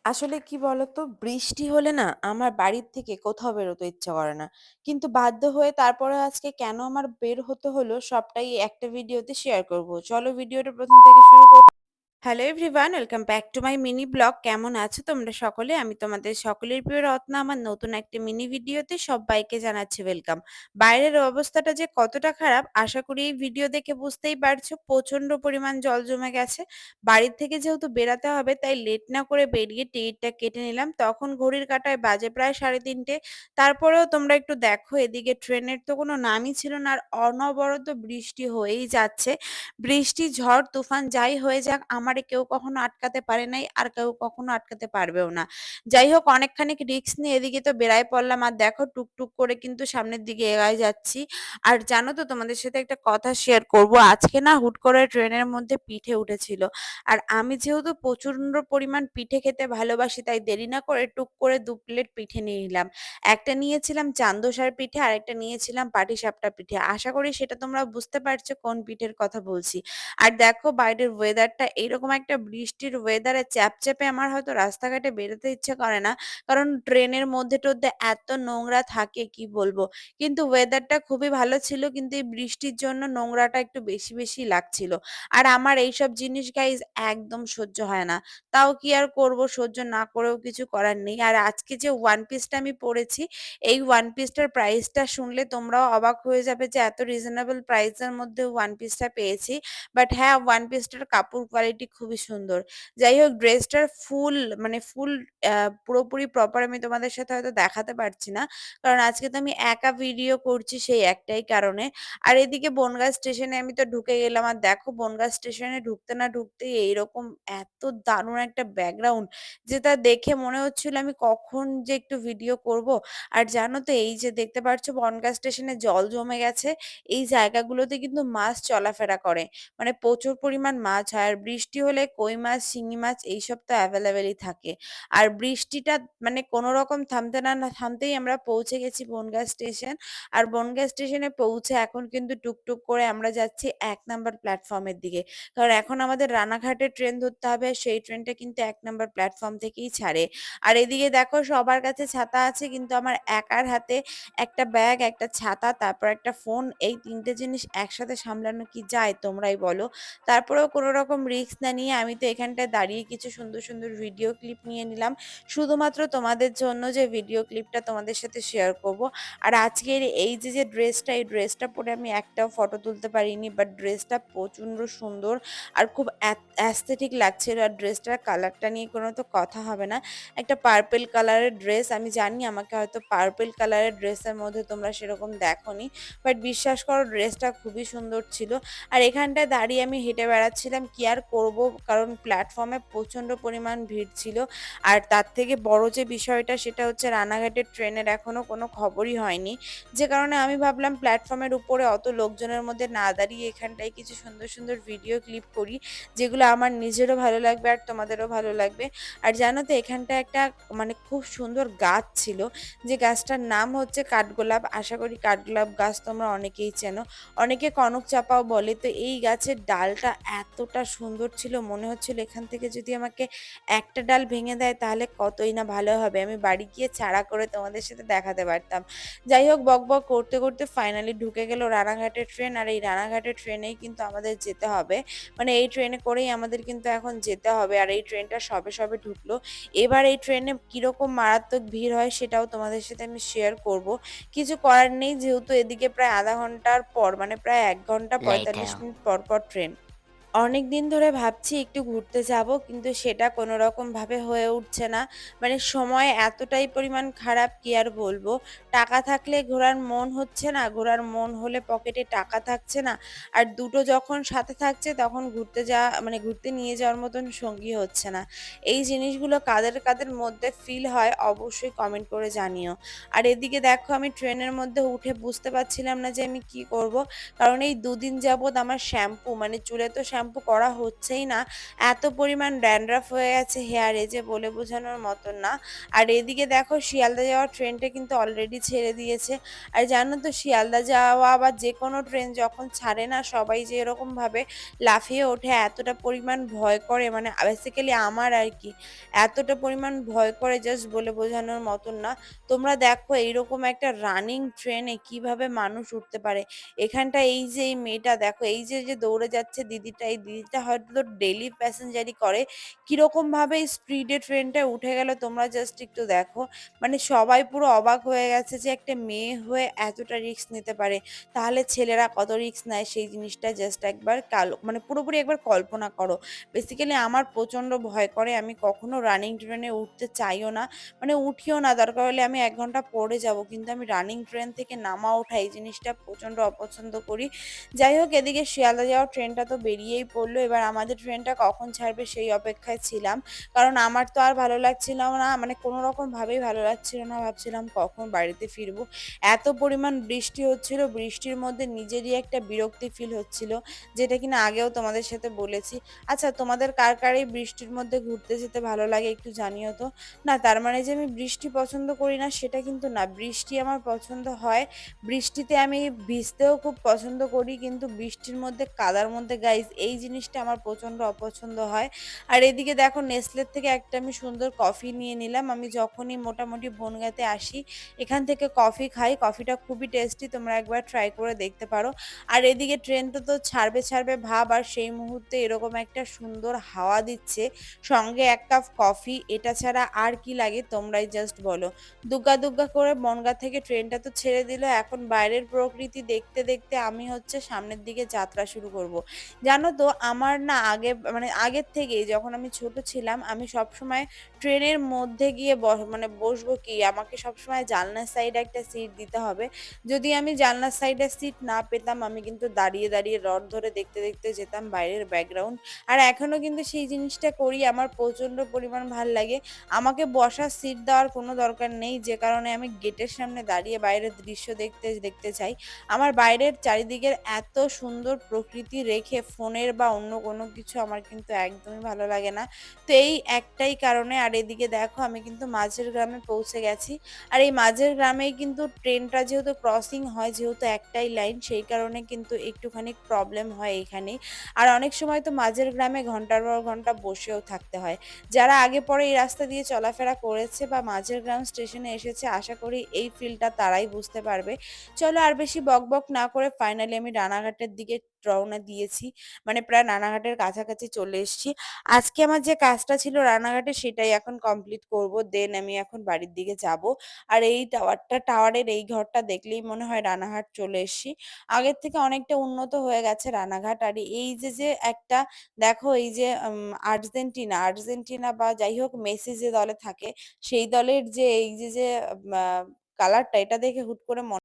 আসলে কি বলতো? বৃষ্টি হলে না আমার বাড়ির থেকে কোথাও বেরোতে ইচ্ছা করে না। কিন্তু বাধ্য হয়ে তারপরে আজকে কেন আমার বের হতে হলো সবটাই একটা ভিডিওতে শেয়ার করব। চলো ভিডিওটা ১ম থেকে শুরু করি। Hello everyone, welcome back to my mini blog. কেমন আছো তোমরা সকলে? আমি তোমাদের সকলের প্রিয় রত্না। আমার নতুন একটা মিনি ভিডিওতে সবাইকে জানাচ্ছি ওয়েলকাম। বাইরের অবস্থাটা যে কতটা খারাপ আশা করি এই ভিডিও দেখে বুঝতেই পারছো। প্রচন্ড পরিমাণ জল জমে গেছে। বাড়ির থেকে যেহেতু বেরাতে হবে তাই লেট না করে বেরিয়ে টিকিটটা কেটে নিলাম। তখন ঘড়ির কাঁটায় বাজে প্রায় ৩:৩০। তারপরেও তোমরা একটু দেখো, এদিকে ট্রেনের তো কোনো নামই ছিল না, আর অনবরত বৃষ্টি হয়েই যাচ্ছে। বৃষ্টি, ঝড়, তুফান যাই হয়ে যাক আমারে কেউ কখনো আটকাতে পারে নাই, আর কেউ কখনো আটকাতে পারবেও না। যাই হোক, অনেকখানি রিস্ক নিয়ে এদিকে তো বেড়াই পড়লাম, আর দেখো টুকটুক করে কিন্তু সামনের দিকে এগিয়ে যাচ্ছি। আর জানো তো, তোমাদের সাথে একটা কথা শেয়ার করব। আজকে না হুট করে ট্রেনের মধ্যে পিঠে উঠেছিল। আর আমি যেহেতু প্রচন্ড পরিমাণ পিঠে খেতে ভালোবাসি তাই দেরি না করে টুক করে ২ প্লেট পিঠে নিয়ে নিলাম। একটা নিয়েছিলাম চান্দসার পিঠে, আরেকটা নিয়েছিলাম পাটিসাপটা পিঠে। আশা করি সেটা তোমরা বুঝতে পারছো কোন পিঠের কথা বলছি। আর দেখো বাইরের ওয়েদারটা এইরকম, একটা বৃষ্টির ওয়েদারে চ্যাপচ্যাপে আমার হয়তো রাস্তাঘাটে বেরোতে ইচ্ছে করে না। কারণ ট্রেনের মধ্যে-টধ্যে এত নোংরা থাকে কি বলবো। কিন্তু ওয়েদারটা খুবই ভালো ছিল, কিন্তু এই বৃষ্টির জন্য নোংরাটা একটু বেশি লাগছিল। আর আমার এইসব জিনিস গাইজ একদম সহ্য হয় না। তাও কি আর করব, সহ্য না করেও কিছু করার নেই। আর আজকে যে ওয়ান পিসটা আমি পড়েছি, এই ওয়ান পিসটার প্রাইসটা শুনলে তোমরাও অবাক হয়ে যাবে যে এত রিজনেবল প্রাইসের মধ্যে ওয়ান পিসটা পেয়েছি। বাট হ্যাঁ, ওয়ান পিসটার কাপড় কোয়ালিটি খুবই সুন্দর। যাই হোক, ড্রেসটার ফুল পুরোপুরি প্রপার আমি তোমাদের সাথে হয়তো দেখাতে পারছি না। কারণ আজকে তো আমি একা ভিডিও করছি সেই একটাই কারণে। আর এদিকে বনগাঁ স্টেশনে আমি তো ঢুকে গেলাম। আর দেখো বনগাঁ স্টেশনে ঢুকতে না ঢুকতেই এইরকম এত দারুণ একটা ব্যাকগ্রাউন্ড, যেটা দেখে মনে হচ্ছিল আমি কখন যে একটু ভিডিও করব। আর জানো তো, এই যে দেখতে পাচ্ছ বনগাঁ স্টেশনে জল জমে গেছে, এই জায়গাগুলোতে কিন্তু মাছ চলাফেরা করে। মানে প্রচুর পরিমাণ মাছ হয়। আর বৃষ্টি হলে কই মাছ, শিঙি মাছ এইসব তো অ্যাভেলেবেলই থাকে। আর বৃষ্টিটা মানে কোনো রকম থামতে না থামতেই আমরা পৌঁছে গেছি বনগাঁ স্টেশন। আর বনগাঁ স্টেশনে পৌঁছে এখন কিন্তু টুকটুক করে আমরা যাচ্ছি ১ নাম্বার প্ল্যাটফর্মের দিকে। কারণ এখন আমাদের রানাঘাটের ট্রেন ধরতে হবে, আর সেই ট্রেনটা কিন্তু ১ নাম্বার প্ল্যাটফর্ম থেকেই ছাড়ে। আর এদিকে দেখো সবার কাছে ছাতা আছে, কিন্তু আমার একার হাতে একটা ব্যাগ, একটা ছাতা, তারপর একটা ফোন, এই ৩ টে জিনিস একসাথে সামলানো কি যায় তোমরাই বলো? তারপরেও কোনো রকম রিস্ক না নিয়ে আমি তো এখানটায় দাঁড়িয়ে কিছু সুন্দর ভিডিও ক্লিপ নিয়ে নিলাম। শুধুমাত্র তোমাদের জন্য, যে ভিডিও ক্লিপটা তোমাদের সাথে শেয়ার করব। আর আজকের এই যে ড্রেসটা, এই ড্রেসটা পরে আমি একটাও ফটো তুলতে পারিনি। বাট ড্রেসটা প্রচন্ড সুন্দর আর খুব অ্যাস্থেটিক লাগছিল। আর ড্রেসটার কালারটা নিয়ে কোনো তো কথা হবে না। একটা পার্পল কালারের ড্রেস। আমি জানি আমাকে হয়তো পার্পল কালারের ড্রেসের মধ্যে তোমরা সেরকম দেখোনি। বাট বিশ্বাস করো ড্রেসটা খুবই সুন্দর ছিল। আর এখানটায় দাঁড়িয়ে আমি হেঁটে বেড়াচ্ছিলাম, কি আর করব, কারণ প্ল্যাটফর্মে প্রচন্ড পরিমাণ ভিড় ছিল। আর তার থেকে বড় যে বিষয়টা সেটা হচ্ছে রানাঘাটের ট্রেনের এখনো কোনো খবরই হয়নি। যে কারণে আমি ভাবলাম প্ল্যাটফর্মের উপরে অত লোকজনের মধ্যে না দাঁড়িয়ে এখানটায় কিছু সুন্দর ভিডিও ক্লিপ করি, যেগুলো আমার নিজেরও ভালো লাগবে আর তোমাদেরও ভালো লাগবে। আর জানো তো, এখানটায় একটা মানে খুব সুন্দর গাছ ছিল, যে গাছটার নাম হচ্ছে কাঠগোলাপ। আশা করি কাঠগোলাপ গাছ তোমরা অনেকেই চেনো, অনেকে কনক চাপাও বলে। তো এই গাছের ডালটা এতটা সুন্দর ছিল, মনে হচ্ছিল এখান থেকে যদি আমাকে একটা ডাল ভেঙে দেয় তাহলে কতই না ভালো হবে, আমি বাড়ি গিয়ে চারা করে তোমাদের সাথে দেখাতে পারতাম। যাই হোক, বকবক করতে ফাইনালি ঢুকে গেল রানাঘাটের ট্রেন। আর এই রানাঘাটের ট্রেনেই কিন্তু আমাদের যেতে হবে, মানে এই ট্রেনে করেই আমাদের কিন্তু এখন যেতে হবে। আর এই ট্রেনটা সবে ঢুকলো। এবার এই ট্রেনে কিরকম মারাত্মক ভিড় হয় সেটাও তোমাদের সাথে আমি শেয়ার করব। কিছু করার নেই, যেহেতু এদিকে প্রায় আধা ঘন্টার পর, মানে প্রায় ১ ঘন্টা ৪৫ Later. মিনিট পর ট্রেন। অনেকদিন ধরে ভাবছি একটু ঘুরতে যাব, কিন্তু সেটা কোনোরকম ভাবে হয়ে উঠছে না। মানে সময় এতটাই পরিমাণ খারাপ, কি আর বলবো। টাকা থাকলে ঘোরার মন হচ্ছে না, ঘোরার মন হলে পকেটে টাকা থাকছে না। আর দুটো যখন সাথে থাকছে তখন ঘুরতে যাওয়া মানে ঘুরতে নিয়ে যাওয়ার মতন সঙ্গী হচ্ছে না। এই জিনিসগুলো কাদের মধ্যে ফিল হয় অবশ্যই কমেন্ট করে জানিও। আর এদিকে দেখো আমি ট্রেনের মধ্যে উঠে বুঝতে পারছিলাম না যে আমি কি করব। কারণ এই ২ দিন যাবৎ আমার শ্যাম্পু, মানে চুলে তো শ্যাম্পু শ্যাম্পু করা হচ্ছেই না। এত পরিমাণ ড্যান্ড্রাফ হয়ে গেছে হেয়ারে যে বলে বোঝানোর মতন না। আর এদিকে দেখো শিয়ালদা যাওয়ার ট্রেনটা কিন্তু অলরেডি ছেড়ে দিয়েছে। আর জানো তো শিয়ালদা যাওয়া বা যেকোনো ট্রেন যখন ছাড়ে না সবাই যে এরকমভাবে লাফিয়ে ওঠে, এতটা পরিমাণ ভয় করে, মানে বেসিক্যালি আমার আরকি। এতটা পরিমাণ ভয় করে জাস্ট বলে বোঝানোর মতন না। তোমরা দেখো এইরকম একটা রানিং ট্রেনে কিভাবে মানুষ উঠতে পারে। এখানটা এই যে এই মেয়েটা দেখো, এই যে দৌড়ে যাচ্ছে দিদিটা, এই দিদিটা হয়তো ডেইলি প্যাসেঞ্জারি করে। কিরকমভাবে স্পিডে ট্রেনটায় উঠে গেল তোমরা জাস্ট একটু দেখো। মানে সবাই পুরো অবাক হয়ে গেছে যে একটা মেয়ে হয়ে এতটা রিস্ক নিতে পারে। তাহলে ছেলেরা কত রিস্ক নেয় সেই জিনিসটা জাস্ট একবার মানে পুরোপুরি একবার কল্পনা করো। বেসিক্যালি আমার প্রচন্ড ভয় করে। আমি কখনো রানিং ট্রেনে উঠতে চাইও না। মানে উঠিও না। দরকার হলে আমি ১ ঘন্টা পড়ে যাবো। কিন্তু আমি রানিং ট্রেন থেকে নামা ওঠা এই জিনিসটা প্রচন্ড অপছন্দ করি। যাই হোক এদিকে শিয়ালদা যাওয়ার ট্রেনটা তো বেরিয়েই পড়লো। এবার আমাদের ট্রেনটা কখন ছাড়বে সেই অপেক্ষায় ছিলাম। কারণ আমার তো আর ভালো লাগছিল না। মানে কোনরকম ভাবেই ভালো লাগছিল না। ভাবছিলাম কখন বাড়িতে ফিরবো। এত পরিমাণ বৃষ্টি হচ্ছিল, বৃষ্টির মধ্যে নিজেরই একটা বিরক্তি ফিল হচ্ছিল। যেটা কিনা আগেও তোমাদের সাথে বলেছি। আচ্ছা তোমাদের কার এই বৃষ্টির মধ্যে ঘুরতে যেতে ভালো লাগে একটু জানিও তো। না তার মানে যে আমি বৃষ্টি পছন্দ করি না সেটা কিন্তু না। বৃষ্টি আমার পছন্দ হয়। বৃষ্টিতে আমি ভিজতেও খুব পছন্দ করি। কিন্তু বৃষ্টির মধ্যে কাদার মধ্যে গাইজ এই জিনিসটা আমার প্রচন্ড অপছন্দ হয়। আর এদিকে দেখো নেসলের থেকে একটা আমি সুন্দর কফি নিয়ে নিলাম। আমি যখনই মোটামুটি বনগাঁতে আসি এখান থেকে কফি খাই। কফিটা খুবই টেস্টি, তোমরা একবার ট্রাই করে দেখতে পারো। আর এদিকে ট্রেনটা তো ছাড়বে ভাব, আর সেই মুহূর্তে এরকম একটা সুন্দর হাওয়া দিচ্ছে, সঙ্গে ১ কাপ কফি, এটা ছাড়া আর কি লাগে তোমরাই জাস্ট বলো। দুগ্গা দুগ্গা করে বনগাঁ থেকে ট্রেনটা তো ছেড়ে দিল। এখন বাইরের প্রকৃতি দেখতে দেখতে আমি হচ্ছে সামনের দিকে যাত্রা শুরু করব। জানো তো আমার না আগে মানে আগের থেকেই যখন আমি ছোট ছিলাম আমি সবসময় ট্রেনের মধ্যে গিয়ে মানে বসবো কি, আমাকে সবসময় জানলার সাইডে একটা সিট দিতে হবে। যদি আমি জানলার সাইডে সিট না পেতাম আমি কিন্তু দাঁড়িয়ে রড ধরে দেখতে দেখতে যেতাম বাইরের ব্যাকগ্রাউন্ড। আর এখনো কিন্তু সেই জিনিসটা করি, আমার প্রচন্ড পরিমাণ ভাল লাগে। আমাকে বসার সিট দেওয়ার কোনো দরকার নেই, যে কারণে আমি গেটের সামনে দাঁড়িয়ে বাইরের দৃশ্য দেখতে দেখতে চাই। আমার বাইরের চারিদিকের এত সুন্দর প্রকৃতি রেখে ফোনের বা অন্য কোনো কিছু আমার কিন্তু একদমই ভালো লাগে না। তো এই একটাই কারণে। আর এদিকে দেখো আমি কিন্তু মাঝের গ্রামে পৌঁছে গেছি। আর এই মাঝের গ্রামেই কিন্তু ট্রেনটা যেহেতু ক্রসিং হয়, যেহেতু একটাই লাইন, সেই কারণে কিন্তু একটুখানি প্রবলেম হয় এখানেই। আর অনেক সময় তো মাঝের গ্রামে ঘন্টার পর ঘন্টা বসেও থাকতে হয়। যারা আগে পরে এই রাস্তা দিয়ে চলাফেরা করেছে বা মাঝের গ্রাম স্টেশনে এসেছে আশা করি এই ফিলটা তারাই বুঝতে পারবে। চলো আর বেশি বকবক না করে ফাইনালি আমি রানাঘাটের দিকে রওনা দিয়েছি। মানে প্রায় রানাঘাটের কাছাকাছি চলে এসেছি। আজকে আমার যে কাজটা ছিল রানাঘাটে সেটাই এখন কমপ্লিট করব। দেন আমি এখন বাড়ির দিকে যাব। আর এই টাওয়ারের এই ঘরটা দেখলেই মনে হয় রানাঘাট চলে এসেছি। আগের থেকে অনেকটা উন্নত হয়ে গেছে রানাঘাট। আর এই যে একটা দেখো এই যে আর্জেন্টিনা বা যাই হোক মেসি যে দলে থাকে সেই দলের যে এই যে কালারটা এটা দেখে হুট করে